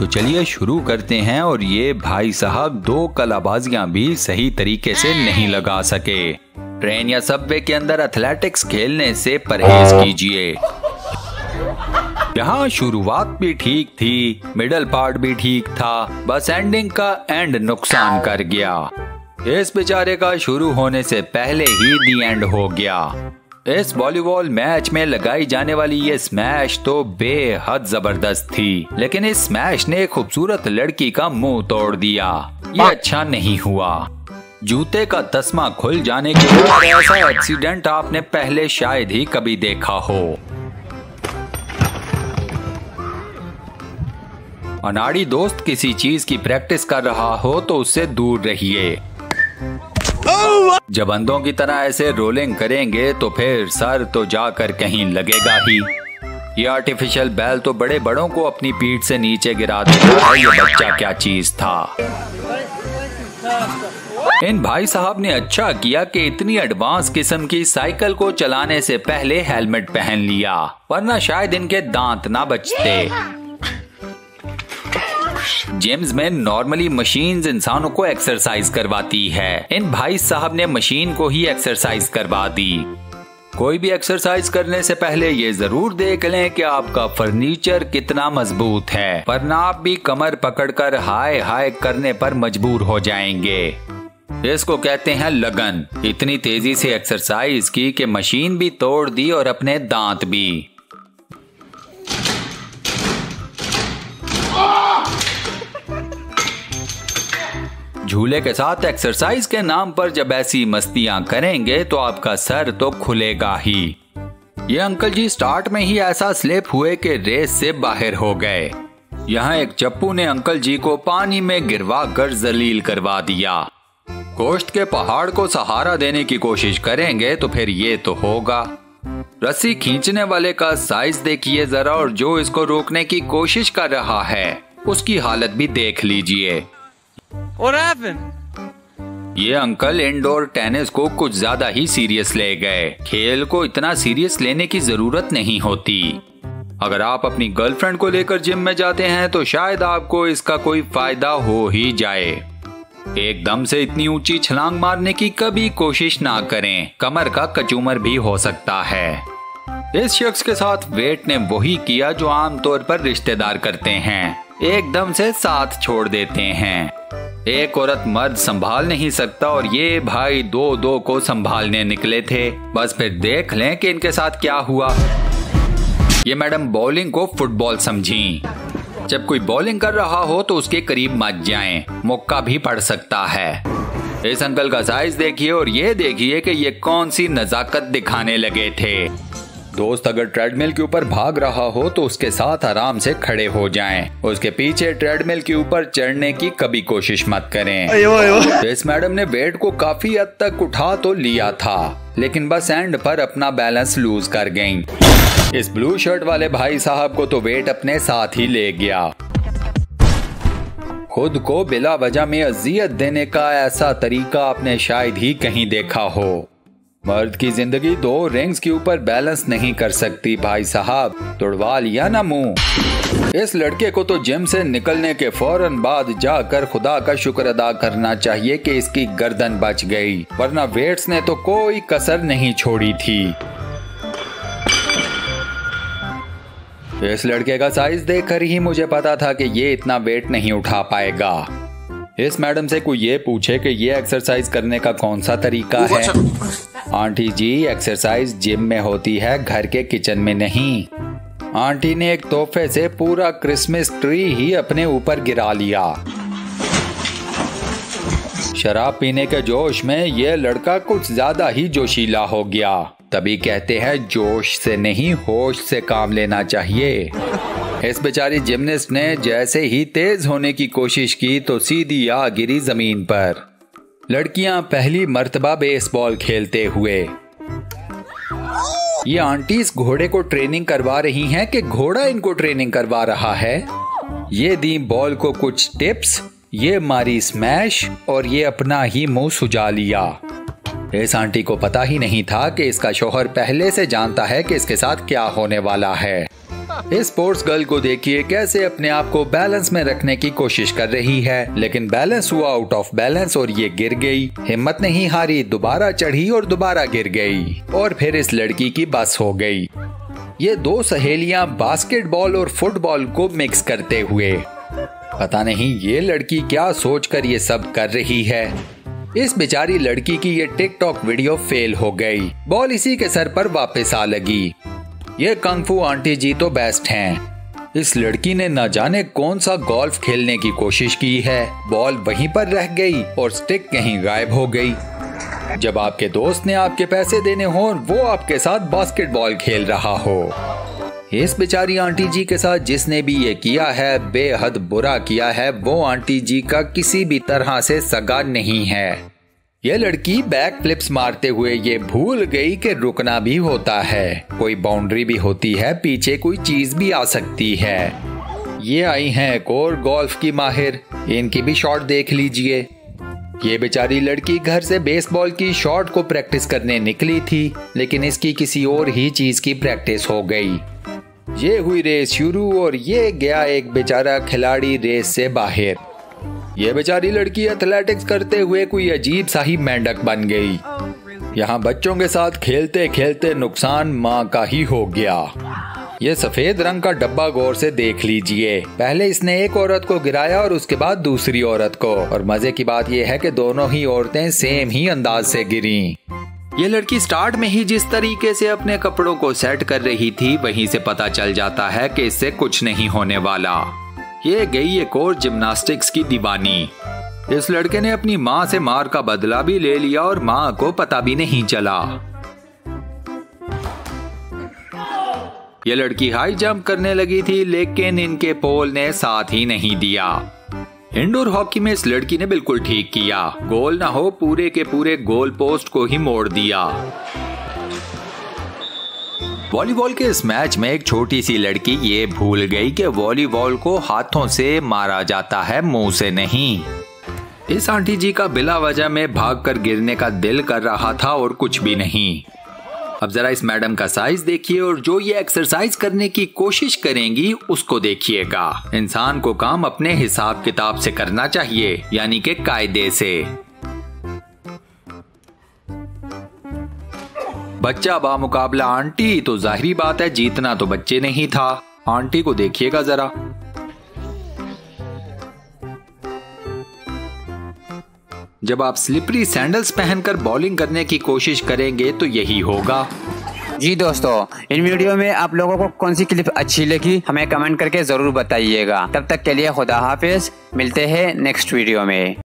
तो चलिए शुरू करते हैं। और ये भाई साहब 2 कलाबाजियां भी सही तरीके से नहीं लगा सके। ट्रेन या सबवे के अंदर एथलेटिक्स खेलने से परहेज कीजिए। यहाँ शुरुआत भी ठीक थी, मिडल पार्ट भी ठीक था, बस एंडिंग का एंड नुकसान कर गया। इस बेचारे का शुरू होने से पहले ही दी एंड हो गया। इस वॉलीबॉल मैच में लगाई जाने वाली ये स्मैश तो बेहद जबरदस्त थी, लेकिन इस स्मैश ने खूबसूरत लड़की का मुंह तोड़ दिया। ये अच्छा नहीं हुआ। जूते का तस्मा खुल जाने के बाद ऐसा एक्सीडेंट आपने पहले शायद ही कभी देखा हो। अनाड़ी दोस्त किसी चीज की प्रैक्टिस कर रहा हो तो उससे दूर रहिए। जब अंधों की तरह ऐसे रोलिंग करेंगे तो फिर सर तो जाकर कहीं लगेगा ही। ये आर्टिफिशियल बैल तो बड़े बड़ों को अपनी पीठ से नीचे गिरा देता है। ये बच्चा क्या चीज था। इन भाई साहब ने अच्छा किया कि इतनी एडवांस किस्म की साइकिल को चलाने से पहले हेलमेट पहन लिया, वरना शायद इनके दांत ना बचते। जिम्स में नॉर्मली मशीन्स इंसानों को एक्सरसाइज करवाती है। इन भाई साहब ने मशीन को ही एक्सरसाइज करवा दी। कोई भी एक्सरसाइज करने से पहले ये जरूर देख लें कि आपका फर्नीचर कितना मजबूत है, वरना आप भी कमर पकड़कर हाय हाय करने पर मजबूर हो जाएंगे। इसको कहते हैं लगन। इतनी तेजी से एक्सरसाइज की कि मशीन भी तोड़ दी और अपने दांत भी। झूले के साथ एक्सरसाइज के नाम पर जब ऐसी मस्तियां करेंगे तो आपका सर तो खुलेगा ही। ये अंकल जी स्टार्ट में ही ऐसा स्लिप हुए कि रेस से बाहर हो गए। यहाँ एक चप्पू ने अंकल जी को पानी में गिरवा कर जलील करवा दिया। गोश्त के पहाड़ को सहारा देने की कोशिश करेंगे तो फिर ये तो होगा। रस्सी खींचने वाले का साइज देखिए जरा, और जो इसको रोकने की कोशिश कर रहा है उसकी हालत भी देख लीजिए। What happened? ये अंकल इंडोर टेनिस को कुछ ज्यादा ही सीरियस ले गए। खेल को इतना सीरियस लेने की जरूरत नहीं होती। अगर आप अपनी गर्लफ्रेंड को लेकर जिम में जाते हैं तो शायद आपको इसका कोई फायदा हो ही जाए। एकदम से इतनी ऊंची छलांग मारने की कभी कोशिश ना करें, कमर का कचूमर भी हो सकता है। इस शख्स के साथ वेट ने वही किया जो आमतौर पर रिश्तेदार करते हैं, एकदम से साथ छोड़ देते हैं। एक औरत मर्द संभाल नहीं सकता और ये भाई 2-2 को संभालने निकले थे। बस फिर देख लें कि इनके साथ क्या हुआ। ये मैडम बॉलिंग को फुटबॉल समझी। जब कोई बॉलिंग कर रहा हो तो उसके करीब मत जाएं, मौका भी पड़ सकता है। इस अंकल का साइज देखिए और ये देखिए कि ये कौन सी नजाकत दिखाने लगे थे। दोस्त अगर ट्रेडमिल के ऊपर भाग रहा हो तो उसके साथ आराम से खड़े हो जाएं। उसके पीछे ट्रेडमिल के ऊपर चढ़ने की कभी कोशिश मत करें। इस मैडम ने वेट को काफी हद तक उठा तो लिया था, लेकिन बस एंड पर अपना बैलेंस लूज कर गईं। इस ब्लू शर्ट वाले भाई साहब को तो वेट अपने साथ ही ले गया। खुद को बिला वजह में अजियत देने का ऐसा तरीका आपने शायद ही कहीं देखा हो। मर्द की जिंदगी 2 रिंग्स के ऊपर बैलेंस नहीं कर सकती भाई साहब, तोड़वा लिया ना मुंह। इस लड़के को तो जिम से निकलने के फौरन बाद जाकर खुदा का शुक्र अदा करना चाहिए कि इसकी गर्दन बच गई, वरना वेट्स ने तो कोई कसर नहीं छोड़ी थी। इस लड़के का साइज देखकर ही मुझे पता था कि ये इतना वेट नहीं उठा पाएगा। इस मैडम से कोई ये पूछे कि ये एक्सरसाइज करने का कौन सा तरीका है। आंटी जी, एक्सरसाइज जिम में होती है, घर के किचन में नहीं। आंटी ने एक तोहफे से पूरा क्रिसमस ट्री ही अपने ऊपर गिरा लिया। शराब पीने के जोश में ये लड़का कुछ ज्यादा ही जोशीला हो गया। तभी कहते हैं जोश से नहीं होश से काम लेना चाहिए। इस बेचारी जिमनिस्ट ने जैसे ही तेज होने की कोशिश की तो सीधी आ गिरी जमीन पर। लड़कियां पहली मर्तबा बेसबॉल खेलते हुए। ये आंटीज घोड़े को ट्रेनिंग करवा रही हैं कि घोड़ा इनको ट्रेनिंग करवा रहा है। ये दी बॉल को कुछ टिप्स, ये मारी स्मैश और ये अपना ही मुंह सुजा लिया। इस आंटी को पता ही नहीं था कि इसका शौहर पहले से जानता है कि इसके साथ क्या होने वाला है। इस स्पोर्ट्स गर्ल को देखिए कैसे अपने आप को बैलेंस में रखने की कोशिश कर रही है, लेकिन बैलेंस हुआ आउट ऑफ बैलेंस और ये गिर गई। हिम्मत नहीं हारी, दोबारा चढ़ी और दोबारा गिर गई और फिर इस लड़की की बस हो गई। ये दो सहेलियां बास्केटबॉल और फुटबॉल को मिक्स करते हुए, पता नहीं ये लड़की क्या सोचकर ये सब कर रही है। इस बेचारी लड़की की ये टिकटॉक वीडियो फेल हो गई। बॉल इसी के सर पर वापस आ लगी। ये कंग-फू आंटी जी तो बेस्ट हैं। इस लड़की ने न जाने कौन सा गोल्फ खेलने की कोशिश की है, बॉल वहीं पर रह गई और स्टिक कहीं गायब हो गई। जब आपके दोस्त ने आपके पैसे देने हो और वो आपके साथ बास्केटबॉल खेल रहा हो। इस बेचारी आंटी जी के साथ जिसने भी ये किया है, बेहद बुरा किया है। वो आंटी जी का किसी भी तरह से सगा नहीं है। ये लड़की बैक फ्लिप्स मारते हुए ये भूल गई कि रुकना भी होता है, कोई बाउंड्री भी होती है, पीछे कोई चीज भी आ सकती है। ये आई हैं एक और गोल्फ की माहिर, इनकी भी शॉट देख लीजिए। ये बेचारी लड़की घर से बेसबॉल की शॉट को प्रैक्टिस करने निकली थी, लेकिन इसकी किसी और ही चीज की प्रैक्टिस हो गई। ये हुई रेस शुरू और ये गया एक बेचारा खिलाड़ी रेस से बाहर। ये बेचारी लड़की एथलेटिक्स करते हुए कोई अजीब सा ही मेंढक बन गई। यहाँ बच्चों के साथ खेलते खेलते नुकसान माँ का ही हो गया। ये सफेद रंग का डब्बा गौर से देख लीजिए। पहले इसने एक औरत को गिराया और उसके बाद दूसरी औरत को, और मजे की बात यह है कि दोनों ही औरतें सेम ही अंदाज से गिरी। ये लड़की स्टार्ट में ही जिस तरीके से अपने कपड़ों को सेट कर रही थी, वहीं से पता चल जाता है कि इससे कुछ नहीं होने वाला। ये गई एक और जिम्नास्टिक्स की दीवानी। इस लड़के ने अपनी माँ से मार का बदला भी ले लिया और माँ को पता भी नहीं चला। ये लड़की हाई जंप करने लगी थी, लेकिन इनके पोल ने साथ ही नहीं दिया। इंडोर हॉकी में इस लड़की ने बिल्कुल ठीक किया, गोल ना हो पूरे के पूरे गोल पोस्ट को ही मोड़ दिया। वॉलीबॉल के इस मैच में एक छोटी सी लड़की ये भूल गई कि वॉलीबॉल को हाथों से मारा जाता है, मुंह से नहीं। इस आंटी जी का बिला वजह में भागकर गिरने का दिल कर रहा था और कुछ भी नहीं। अब जरा इस मैडम का साइज देखिए और जो ये एक्सरसाइज करने की कोशिश करेंगी उसको देखिएगा। इंसान को काम अपने हिसाब किताब से करना चाहिए, यानी कि कायदे से। बच्चा बामुकाबला आंटी, तो जाहिरी बात है जीतना तो बच्चे ने ही था। आंटी को देखिएगा जरा। जब आप स्लिपरी सैंडल्स पहनकर बॉलिंग करने की कोशिश करेंगे तो यही होगा। जी दोस्तों, इन वीडियो में आप लोगों को कौन सी क्लिप अच्छी लगी हमें कमेंट करके जरूर बताइएगा। तब तक के लिए खुदा हाफिज, मिलते हैं नेक्स्ट वीडियो में।